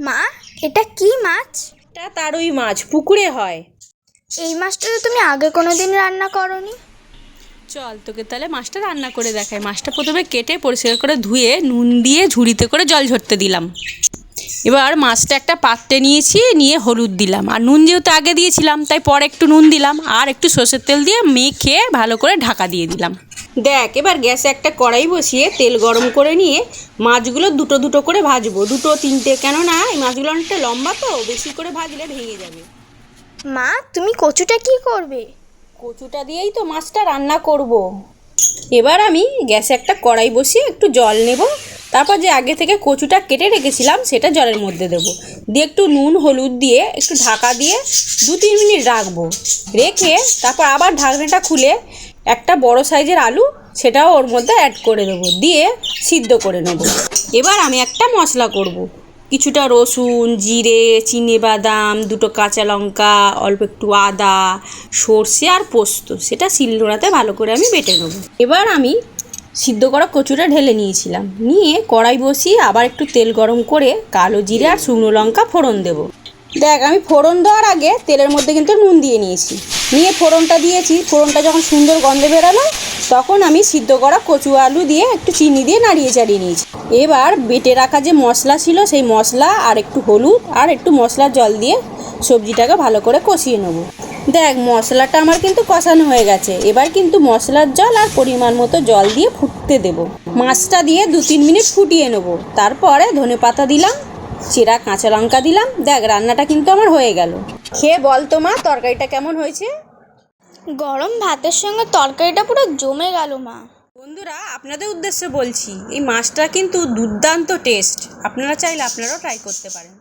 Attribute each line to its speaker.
Speaker 1: মা, এটা কি মাছ?
Speaker 2: এটা তারুই মাছ, পুকুরে হয়।
Speaker 1: এই মাছটা তো তুমি আগে কোনোদিন রান্না করনি।
Speaker 3: চল তোকে তাহলে মাছটা রান্না করে দেখাই। মাছটা প্রথমে কেটে পরিষ্কার করে ধুয়ে নুন দিয়ে ঝুড়িতে করে জল ঝরতে দিলাম। এবার মাছটা একটা পাত্রে নিয়ে হলুদ দিলাম, আর নুন যেহেতু আগে দিয়েছিলাম তাই পরে একটু নুন দিলাম, আর একটু সর্ষের তেল দিয়ে মেখে ভালো করে ঢাকা দিয়ে দিলাম।
Speaker 2: দেখ, এবার গ্যাসে একটা কড়াই বসিয়ে তেল গরম করে নিয়ে মাছগুলো দুটো দুটো করে ভাজবো, দুটো তিনটে, কেননা এই মাছগুলো অনেকটা লম্বা তো, বেশি করে ভাজলে ভেঙে যাবে।
Speaker 1: মা, তুমি কচুটা কি করবে?
Speaker 2: কচুটা দিয়েই তো মাছটা রান্না করব। এবার আমি গ্যাসে একটা কড়াই বসিয়ে একটু জল নেব, তারপর যে আগে থেকে কচুটা কেটে রেখেছিলাম সেটা জলের মধ্যে দেবো, দিয়ে একটু নুন হলুদ দিয়ে একটু ঢাকা দিয়ে 2-3 মিনিট রাখবো। রেখে তারপর আবার ঢাকনাটা খুলে একটা বড় সাইজের আলু সেটাও ওর মধ্যে অ্যাড করে দেবো, দিয়ে সিদ্ধ করে নেব। এবার আমি একটা মশলা করব। কিছুটা রসুন, জিরে, চিনেবাদাম, দুটো কাঁচা লঙ্কা, অল্প একটু আদা, সর্ষে আর পোস্ত, সেটা শিলনোড়াতে ভালো করে আমি বেটে নেব। এবার আমি সিদ্ধ করা কচুটা ঢেলে নিয়েছিলাম, নিয়ে কড়াই বসিয়ে আবার একটু তেল গরম করে কালো জিরে আর শুকনো লঙ্কা ফোড়ন দেব। দেখ, আমি ফোড়ন দেওয়ার আগে তেলের মধ্যে কিন্তু নুন দিয়ে নিয়েছি, নিয়ে ফোড়নটা দিয়েছি। ফোড়নটা যখন সুন্দর গন্ধ বেরালো তখন আমি সিদ্ধ করা কচু আলু দিয়ে একটু চিনি দিয়ে নাড়িয়ে চাড়িয়ে নিয়েছি। এবার বেটে রাখা যে মশলা ছিল সেই মশলা আর একটু হলুদ আর একটু মশলার জল দিয়ে সবজিটাকে ভালো করে কষিয়ে নেব। দেখ, মশলাটা আমার কিন্তু কষানো হয়ে গেছে। এবার কিন্তু মশলার জল আর পরিমাণ মতো জল দিয়ে ফুটতে দেব। মাছটা দিয়ে 2-3 মিনিট ফুটিয়ে নেব। তারপরে ধনেপাতা দিলাম, চেরা কাঁচা লঙ্কা দিলাম। দেখ, রান্নাটা কিন্তু আমার হয়ে গেল। খেয়ে বল তো মা, তরকারিটা কেমন হয়েছে?
Speaker 1: গরম ভাতের সঙ্গে তরকারিটা পুরো জমে গেল মা।
Speaker 2: বন্ধুরা, আপনাদের উদ্দেশ্যে বলছি, এই মাছটা কিন্তু দুর্দান্ত টেস্ট। আপনারা চাইলে আপনারাও ট্রাই করতে পারেন।